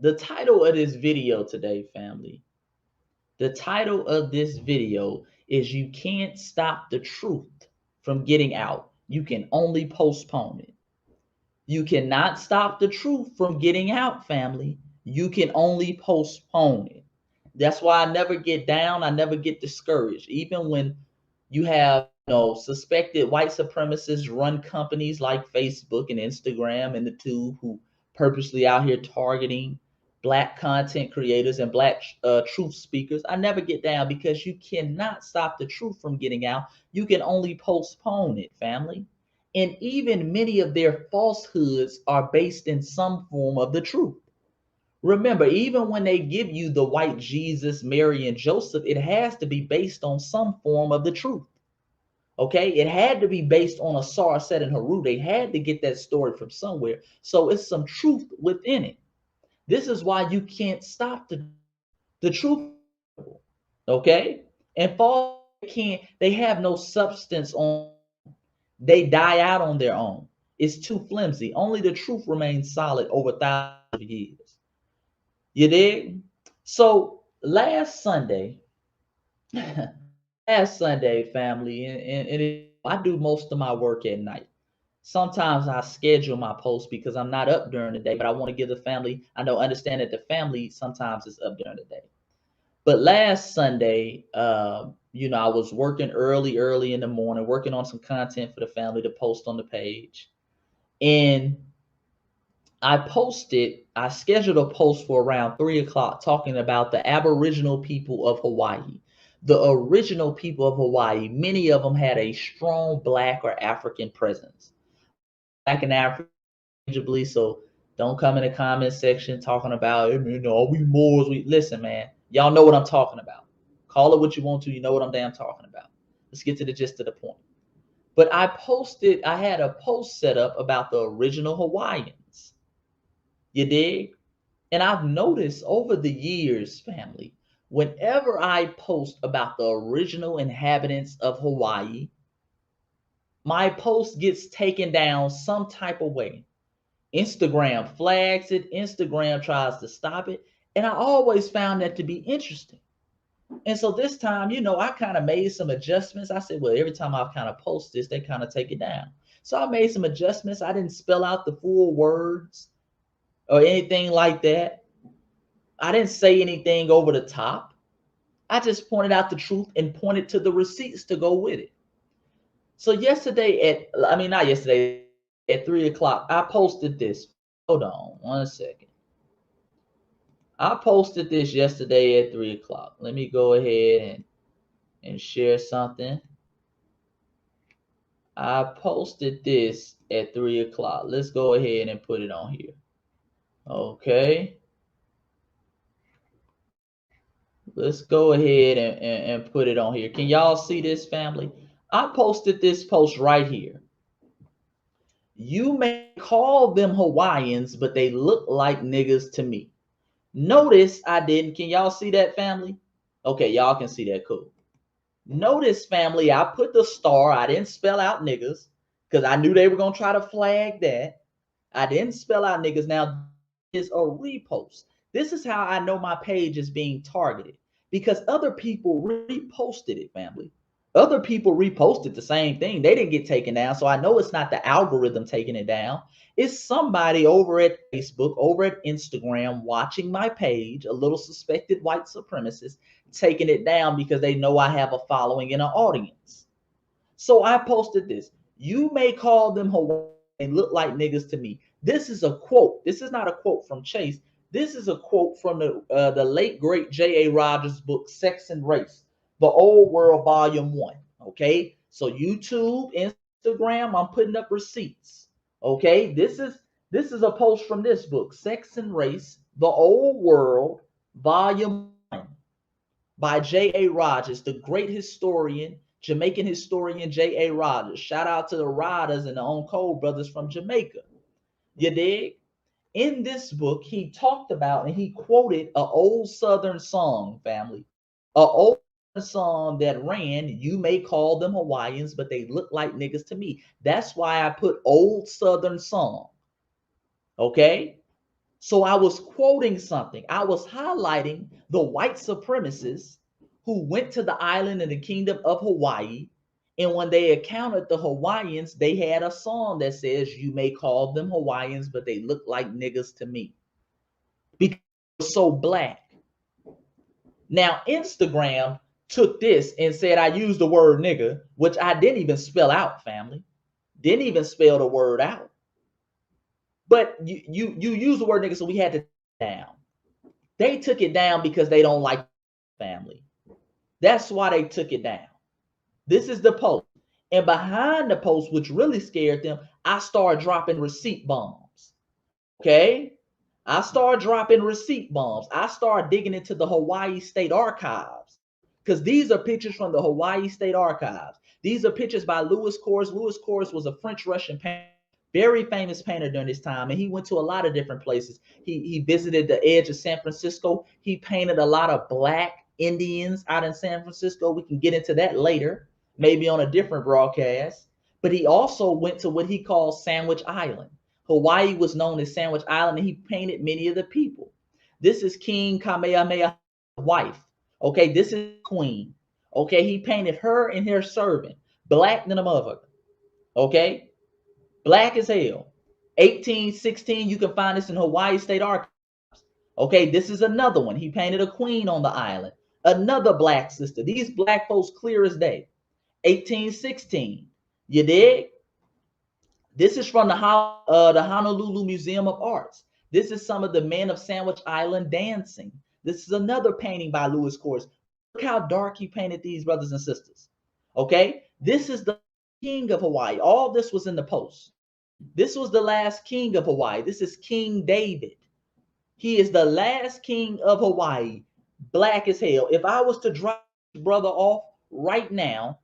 The title of this video today, family, the title of this video is "You Can't Stop the Truth from Getting Out. You can only postpone it." You cannot stop the truth from getting out, family. You can only postpone it. That's why I never get down. I never get discouraged. Even when you have, suspected white supremacists run companies like Facebook and Instagram and the two who purposely out here targeting black content creators and black truth speakers. I never get down because you cannot stop the truth from getting out. You can only postpone it, family. And even many of their falsehoods are based in some form of the truth. Remember, even when they give you the white Jesus, Mary, and Joseph, it has to be based on some form of the truth. Okay, it had to be based on a Sar, Set, and Haru. They had to get that story from somewhere. So it's some truth within it. This is why you can't stop the truth. Okay, and false can't. They have no substance on. They die out on their own. It's too flimsy. Only the truth remains solid over thousands of years. You dig? So last Sunday, last Sunday, family, and I do most of my work at night. Sometimes I schedule my posts because I'm not up during the day, but I want to give the family, understand that the family sometimes is up during the day. But last Sunday, I was working early in the morning, working on some content for the family to post on the page. And I scheduled a post for around 3 o'clock talking about the Aboriginal people of Hawaii. The original people of Hawaii, many of them had a strong black or African presence. Black and African, so don't come in the comment section talking about, are we Moors? Listen, man, y'all know what I'm talking about. Call it what you want to. You know what I'm damn talking about. Let's get to the gist of the point. But I had a post set up about the original Hawaiians. You dig? And I've noticed over the years, family, whenever I post about the original inhabitants of Hawaii, my post gets taken down some type of way. Instagram flags it, Instagram tries to stop it. And I always found that to be interesting. And so this time, I kind of made some adjustments. I said, well, every time I kind of post this, they kind of take it down. So I made some adjustments. I didn't spell out the full words or anything like that. I didn't say anything over the top. I just pointed out the truth and pointed to the receipts to go with it. So not yesterday, at 3 o'clock, I posted this. Hold on 1 second. I posted this yesterday at 3 o'clock. Let me go ahead and share something. I posted this at 3 o'clock. Let's go ahead and put it on here. Okay. Let's go ahead and put it on here. Can y'all see this, family? I posted this post right here. You may call them Hawaiians, but they look like niggas to me. Notice I didn't. Can y'all see that, family? Okay, y'all can see that. Cool. Notice, family, I put the star. I didn't spell out niggas because I knew they were going to try to flag that. I didn't spell out niggas. Now, this is a repost. This is how I know my page is being targeted because other people reposted it, family. Other people reposted the same thing. They didn't get taken down. So I know it's not the algorithm taking it down. It's somebody over at Facebook, over at Instagram, watching my page, a little suspected white supremacist, taking it down because they know I have a following and an audience. So I posted this. You may call them Hawaii. They look like niggas to me. This is a quote. This is not a quote from Chase. This is a quote from the late great J.A. Rogers' book, Sex and Race, The Old World, Volume 1. Okay, so YouTube, Instagram, I'm putting up receipts. Okay, this is a post from this book, Sex and Race, The Old World, Volume 1, by J.A. Rogers, the great historian, Jamaican historian J.A. Rogers. Shout out to the Riders and the Oncole brothers from Jamaica. You dig? In this book, he talked about and he quoted an old Southern song, family. An old song that ran, you may call them Hawaiians, but they look like niggas to me. That's why I put old Southern song. Okay? So I was quoting something. I was highlighting the white supremacists who went to the island in the kingdom of Hawaii. And when they encountered the Hawaiians, they had a song that says, "You may call them Hawaiians, but they look like niggas to me," because they're so black. Now, Instagram took this and said I used the word nigga, which I didn't even spell out, family. Didn't even spell the word out. But you use the word nigga, so we had to take it down. They took it down because they don't like family. That's why they took it down. This is the post. And behind the post, which really scared them, I started dropping receipt bombs. Okay? I started dropping receipt bombs. I started digging into the Hawaii State Archives because these are pictures from the Hawaii State Archives. These are pictures by Louis Cours. Louis Cours was a French-Russian painter, very famous painter during this time, and he went to a lot of different places. He visited the edge of San Francisco. He painted a lot of black Indians out in San Francisco. We can get into that later, maybe on a different broadcast. But he also went to what he called Sandwich Island. Hawaii was known as Sandwich Island, and he painted many of the people. This is King Kamehameha's wife. Okay, this is Queen. Okay, he painted her and her servant, black than a motherfucker. Okay, black as hell. 1816, you can find this in Hawaii State Archives. Okay, this is another one. He painted a queen on the island, another black sister. These black folks clear as day. 1816, you dig? This is from the Honolulu Museum of Arts. This is some of the men of Sandwich Island dancing. This is another painting by Louis Cours. Look how dark he painted these brothers and sisters. Okay, this is the king of Hawaii. All this was in the post. This was the last king of Hawaii. This is King David. He is the last king of Hawaii, black as hell. If I was to drop this brother off right now,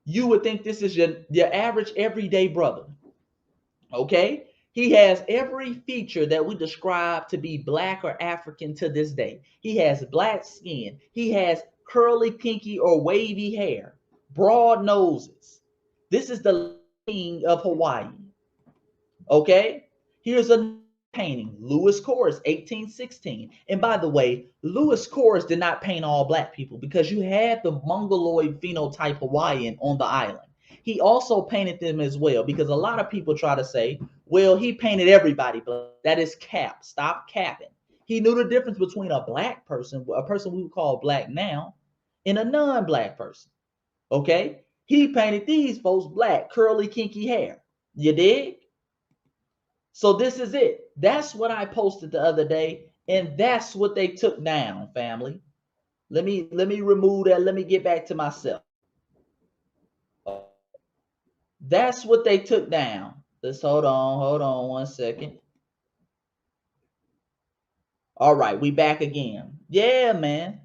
you would think this is your average everyday brother. Okay? He has every feature that we describe to be black or African to this day. He has black skin. He has curly, kinky, or wavy hair, broad noses. This is the king of Hawaii. Okay? Here's a painting, Louis Cours, 1816. And by the way, Louis Cours did not paint all black people because you had the Mongoloid phenotype Hawaiian on the island. He also painted them as well because a lot of people try to say, well, he painted everybody black. That is cap. Stop capping. He knew the difference between a black person, a person we would call black now, and a non-black person. Okay? He painted these folks black, curly, kinky hair. You dig? So this is it. That's what I posted the other day, and that's what they took down, family. Let me remove that. Let me get back to myself. That's what they took down. Let's hold on 1 second. All right, we back again. Yeah, man.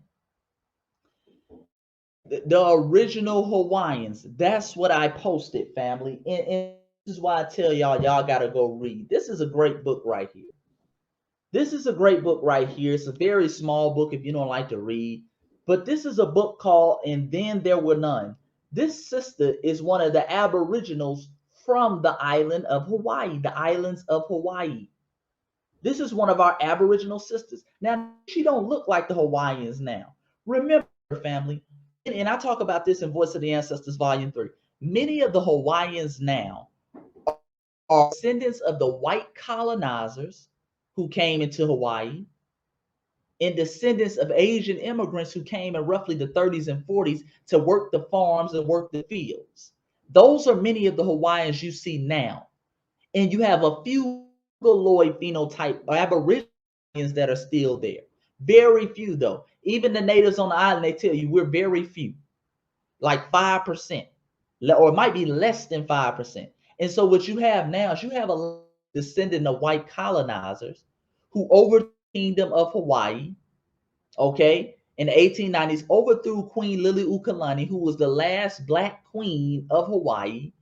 The original Hawaiians. That's what I posted, family. And this is why I tell y'all gotta go read. This is a great book right here. This is a great book right here. It's a very small book if you don't like to read. But this is a book called And Then There Were None. This sister is one of the aboriginals from the island of Hawaii, the islands of Hawaii. This is one of our aboriginal sisters. Now, she don't look like the Hawaiians now. Remember, family, and I talk about this in Voice of the Ancestors, Volume 3. Many of the Hawaiians now are descendants of the white colonizers who came into Hawaii and descendants of Asian immigrants who came in roughly the 30s and 40s to work the farms and work the fields. Those are many of the Hawaiians you see now. And you have a few Mongoloid phenotype Aborigines that are still there. Very few, though. Even the natives on the island, they tell you we're very few, like 5%, or it might be less than 5%. And so what you have now is you have a descendant of white colonizers who over the kingdom of Hawaii, okay, in the 1890s, overthrew Queen Liliuokalani, who was the last black queen of Hawaii,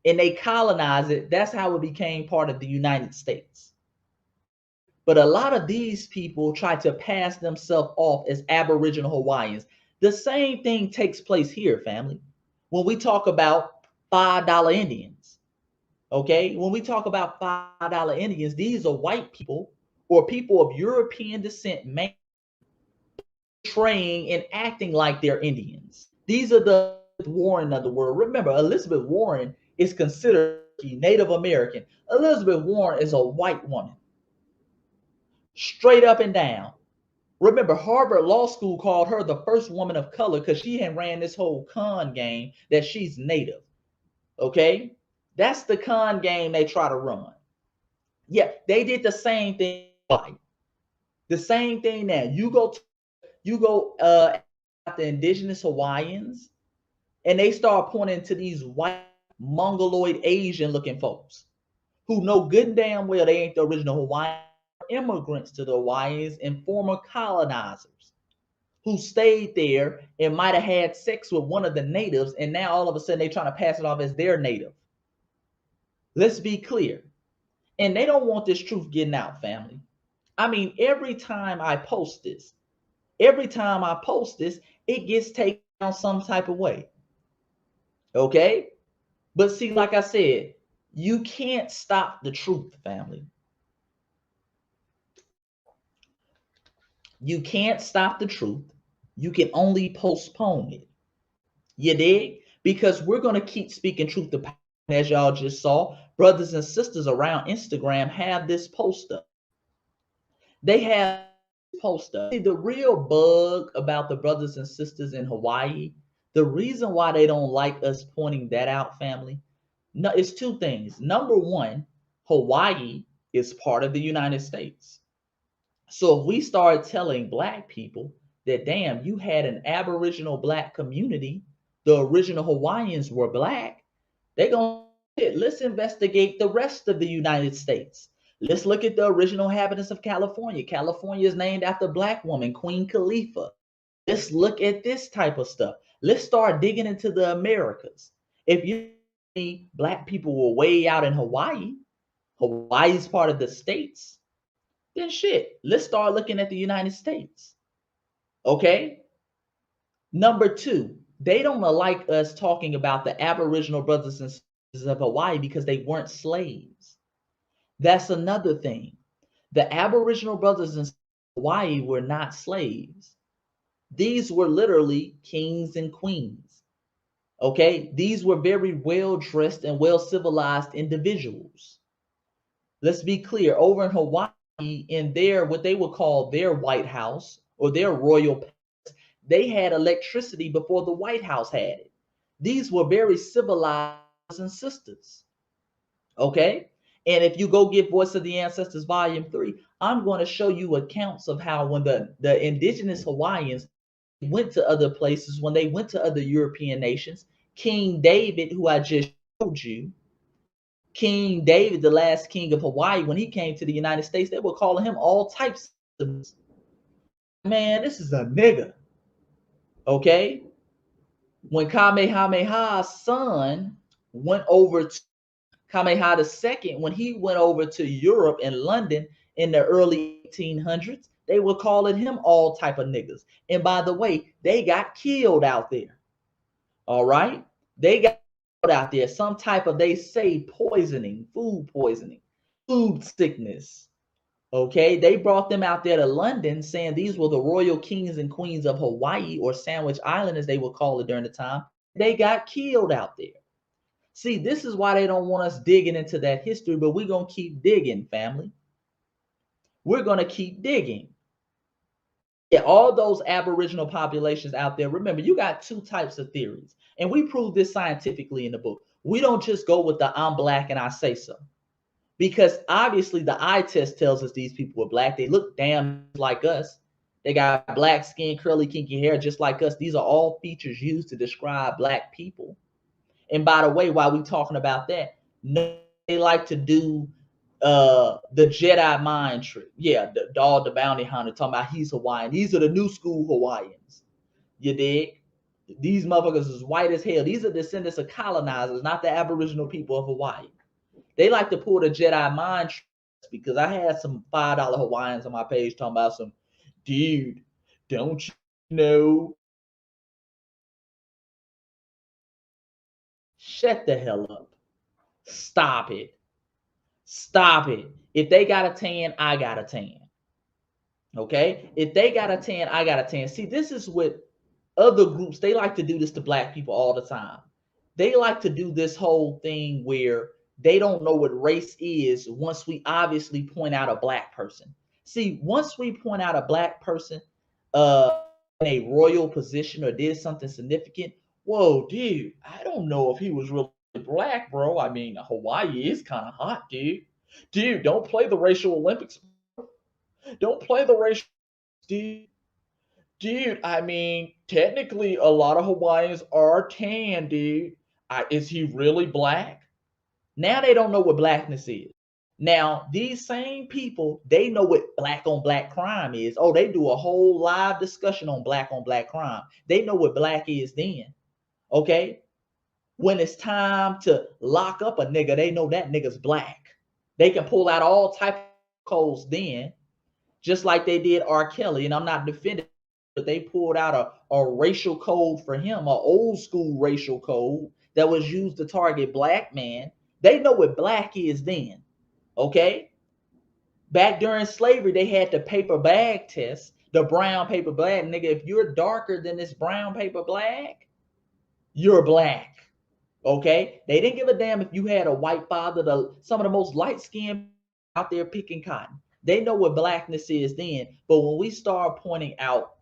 and they colonized it. That's how it became part of the United States. But a lot of these people try to pass themselves off as Aboriginal Hawaiians. The same thing takes place here, family. When we talk about $5 Indians, Okay, when we talk about $5 Indians, these are white people or people of European descent portraying and acting like they're Indians. These are the Warren of the world. Remember, Elizabeth Warren is considered Native American. Elizabeth Warren is a white woman, straight up and down. Remember, Harvard Law School called her the first woman of color because she had ran this whole con game that she's Native. Okay, that's the con game they try to run. Yeah, they did the same thing. The same thing now. You go the indigenous Hawaiians, and they start pointing to these white mongoloid Asian looking folks who know good and damn well they ain't the original Hawaiians, immigrants to the Hawaiians and former colonizers who stayed there and might have had sex with one of the natives, and now all of a sudden they're trying to pass it off as their native. Let's be clear. And they don't want this truth getting out, family. I mean, every time I post this, it gets taken down some type of way. Okay? But see, like I said, you can't stop the truth, family. You can't stop the truth. You can only postpone it. You dig? Because we're going to keep speaking truth to power. As y'all just saw, brothers and sisters around Instagram have this poster. They have this poster. See, the real bug about the brothers and sisters in Hawaii, the reason why they don't like us pointing that out, family, no, it's two things. Number one, Hawaii is part of the United States. So if we start telling black people that, damn, you had an Aboriginal black community, the original Hawaiians were black, they're going to, let's investigate the rest of the United States. Let's look at the original inhabitants of California. California is named after a black woman, Queen Khalifa. Let's look at this type of stuff. Let's start digging into the Americas. If you think black people were way out in Hawaii, Hawaii's part of the states, then shit, let's start looking at the United States. Okay? Number two, they don't like us talking about the Aboriginal brothers and sisters of Hawaii because they weren't slaves. That's another thing. The Aboriginal brothers and sisters of Hawaii were not slaves. These were literally kings and queens. Okay? These were very well dressed and well civilized individuals. Let's be clear, over in Hawaii, in their what they would call their White House or their royal palace, they had electricity before the White House had it. These were very civilized and sisters. Okay? And if you go get Voice of the Ancestors Volume 3, I'm going to show you accounts of how when the indigenous Hawaiians went to other places, when they went to other European nations, King David, who I just showed you, King David, the last king of Hawaii, when he came to the United States, they were calling him all types of, man, this is a nigga. Okay? When Kamehameha's son went over to Kamehameha II, when he went over to Europe and London in the early 1800s, they were calling him all type of niggas. And by the way, they got killed out there. All right? They got killed out there. Some type of, they say, poisoning, food sickness. Okay? They brought them out there to London saying these were the royal kings and queens of Hawaii, or Sandwich Island as they would call it during the time. They got killed out there. See, this is why they don't want us digging into that history, but we're going to keep digging, family. We're going to keep digging. Yeah, all those Aboriginal populations out there, remember, you got two types of theories. And we prove this scientifically in the book. We don't just go with the I'm black and I say so. Because obviously the eye test tells us these people were black. They look damn like us. They got black skin, curly, kinky hair, just like us. These are all features used to describe black people. And by the way, while we talking about that, they like to do the Jedi mind trick. Yeah, the Dog the Bounty Hunter talking about he's Hawaiian. These are the new school Hawaiians. You dig? These motherfuckers is white as hell. These are descendants of colonizers, not the Aboriginal people of Hawaii. They like to pull the Jedi mind trick because I had some $5 Hawaiians on my page talking about some, dude, don't you know? Shut the hell up. Stop it. Stop it. If they got a tan, I got a tan. Okay? If they got a tan, I got a tan. See, this is what other groups, they like to do this to black people all the time. They like to do this whole thing where they don't know what race is once we obviously point out a black person. See, once we point out a black person in a royal position or did something significant, whoa, dude, I don't know if he was really black, bro. I mean, Hawaii is kind of hot, dude. Dude, don't play the racial Olympics. Don't play the racial, dude. Dude, I mean, technically, a lot of Hawaiians are tan, dude. Is he really black? Now they don't know what blackness is. Now, these same people, they know what black on black crime is. Oh, they do a whole live discussion on black crime. They know what black is then. Okay? When it's time to lock up a nigga, they know that nigga's black. They can pull out all type of codes then, just like they did R. Kelly. And I'm not defending, but they pulled out a racial code for him, an old school racial code that was used to target black men. They know what black is then. Okay? Back during slavery, they had the paper bag test, the brown paper bag. Nigga, if you're darker than this brown paper bag, you're black. Okay? They didn't give a damn if you had a white father, some of the most light skinned out there picking cotton. They know what blackness is then. But when we start pointing out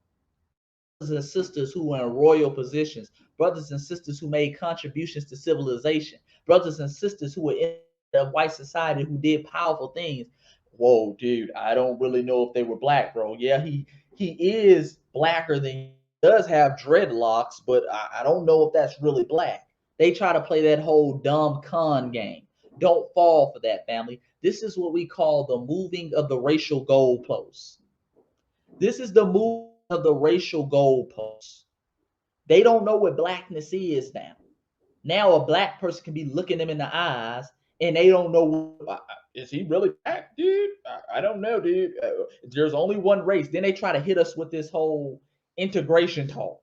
brothers and sisters who were in royal positions, brothers and sisters who made contributions to civilization, brothers and sisters who were in the white society who did powerful things. Whoa, dude, I don't really know if they were black, bro. Yeah, he is blacker than he does have dreadlocks, but I don't know if that's really black. They try to play that whole dumb con game. Don't fall for that, family. This is what we call the moving of the racial goalposts. This is the move of the racial goalposts. They don't know what blackness is now. Now a black person can be looking them in the eyes and they don't know, is he really black, dude? I don't know, dude. There's only one race. Then they try to hit us with this whole integration talk.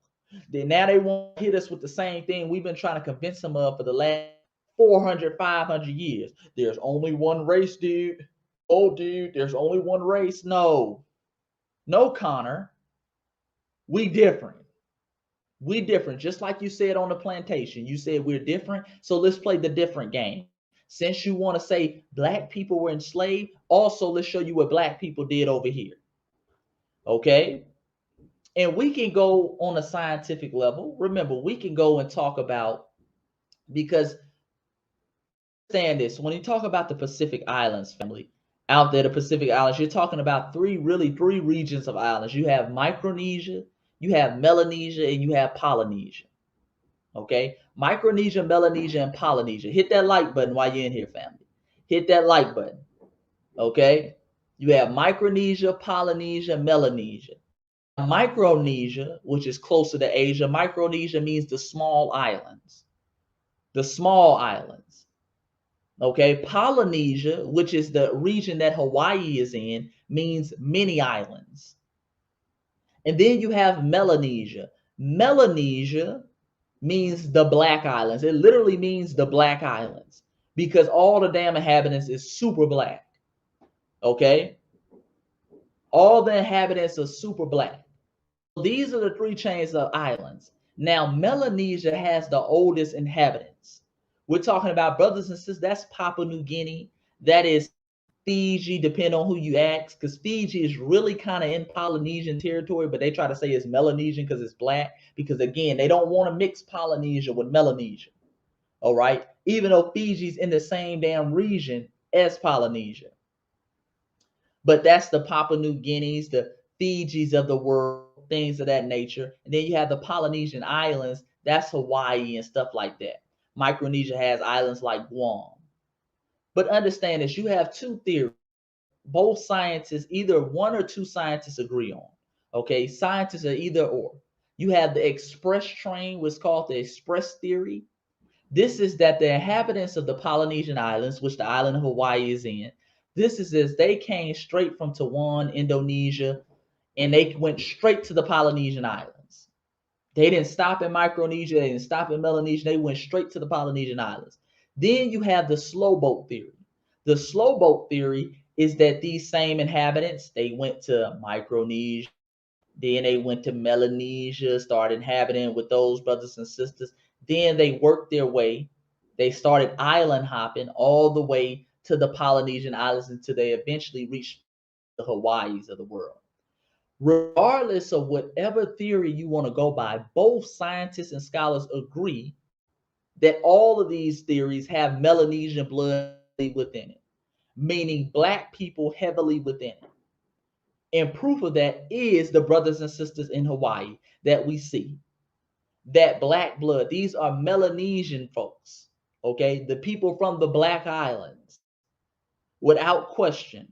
Then now they want to hit us with the same thing we've been trying to convince them of for the last 400, 500 years. There's only one race, dude. Oh, dude, there's only one race. No, Connor. We different. We different. Just like you said on the plantation. You said we're different. So let's play the different game. Since you want to say black people were enslaved, also let's show you what black people did over here. Okay? And we can go on a scientific level. Remember, we can go and talk about, because understand this, when you talk about the Pacific Islands, family, out there, the Pacific Islands, you're talking about three regions of islands. You have Micronesia, you have Melanesia, and you have Polynesia. Okay? Micronesia, Melanesia, and Polynesia. Hit that like button while you're in here, family. Hit that like button. Okay? You have Micronesia, Polynesia, Melanesia. Micronesia, which is closer to Asia, Micronesia means the small islands. The small islands. Okay? Polynesia, which is the region that Hawaii is in, means many islands. And then you have Melanesia. Melanesia means the Black Islands. It literally means the Black Islands because all the damn inhabitants is super black. Okay? All the inhabitants are super black. These are the three chains of islands. Now, Melanesia has the oldest inhabitants. We're talking about, brothers and sisters, that's Papua New Guinea. That is Fiji, depending on who you ask, because Fiji is really kind of in Polynesian territory, but they try to say it's Melanesian because it's black, because again, they don't want to mix Polynesia with Melanesia. All right, even though Fiji's in the same damn region as Polynesia. But that's the Papua New Guineas, the Fijis of the world, things of that nature. And then you have the Polynesian islands, that's Hawaii and stuff like that. Micronesia has islands like Guam. But understand this, you have two theories. Both scientists, either one or two scientists agree on. Okay, scientists are either or. You have the express train, what's called the express theory. This is that the inhabitants of the Polynesian islands, which the island of Hawaii is in, this is as they came straight from Taiwan, Indonesia, and they went straight to the Polynesian islands. They didn't stop in Micronesia, they didn't stop in Melanesia, they went straight to the Polynesian islands. Then you have the slow boat theory. The slow boat theory is that these same inhabitants, they went to Micronesia, then they went to Melanesia, started inhabiting with those brothers and sisters. Then they worked their way. They started island hopping all the way to the Polynesian islands until they eventually reached the Hawaiis of the world. Regardless of whatever theory you want to go by, both scientists and scholars agree that all of these theories have Melanesian blood within it, meaning black people heavily within it. And proof of that is the brothers and sisters in Hawaii that we see. That black blood, these are Melanesian folks, okay? The people from the Black Islands, without question.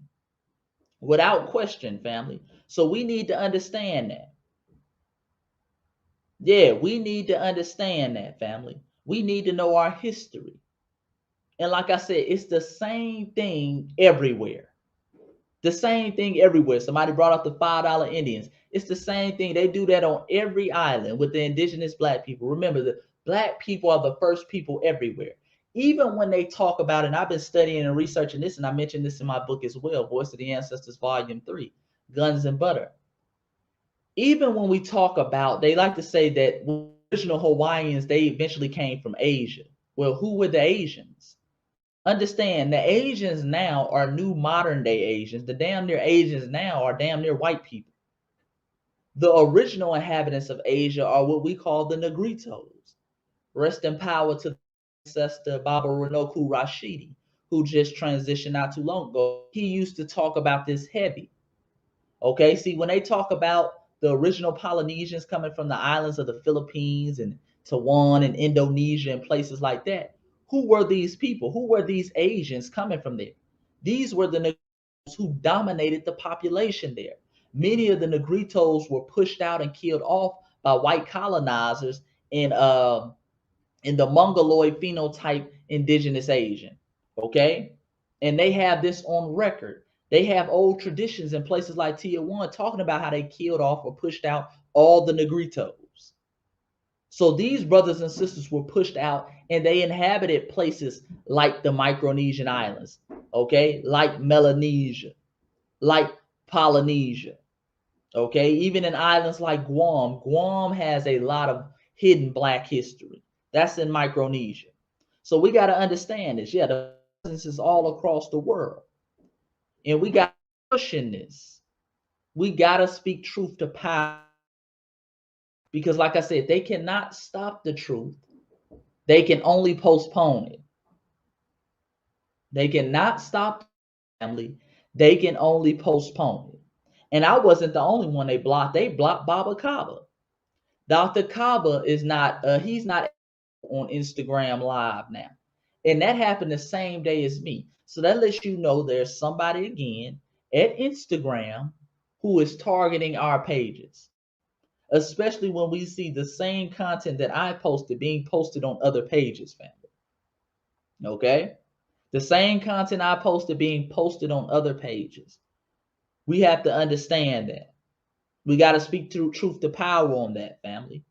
Without question, family. So we need to understand that. Yeah, we need to understand that, family. We need to know our history. And like I said, it's the same thing everywhere. The same thing everywhere. Somebody brought up the $5 Indians. It's the same thing. They do that on every island with the indigenous black people. Remember, the black people are the first people everywhere. Even when they talk about it, and I've been studying and researching this, and I mentioned this in my book as well, Voice of the Ancestors, Volume 3, Guns and Butter. Even when we talk about, they like to say that original Hawaiians, they eventually came from Asia. Well, who were the Asians? Understand, the Asians now are new modern day Asians. The damn near Asians now are damn near white people. The original inhabitants of Asia are what we call the Negritos. Rest in power to the ancestor Baba Renoku Rashidi, who just transitioned not too long ago. He used to talk about this heavy. Okay, see, when they talk about the original Polynesians coming from the islands of the Philippines and Taiwan and Indonesia and places like that, who were these people? Who were these Asians coming from there? These were the Negritos who dominated the population there. Many of the Negritos were pushed out and killed off by white colonizers in the Mongoloid phenotype indigenous Asian. Okay, and they have this on record. They have old traditions in places like Tijuana talking about how they killed off or pushed out all the Negritos. So these brothers and sisters were pushed out and they inhabited places like the Micronesian islands, okay, like Melanesia, like Polynesia, okay, even in islands like Guam. Guam has a lot of hidden black history. That's in Micronesia. So we got to understand this. Yeah, the presence is all across the world. And we got to push in this. We got to speak truth to power. Because, like I said, they cannot stop the truth. They can only postpone it. They cannot stop the family. They can only postpone it. And I wasn't the only one they blocked. They blocked Baba Kaba. Dr. Kaba is not, he's not on Instagram Live now. And that happened the same day as me. So that lets you know there's somebody again at Instagram who is targeting our pages, especially when we see the same content that I posted being posted on other pages, family. Okay? The same content I posted being posted on other pages. We have to understand that. We got to speak truth to power on that, family.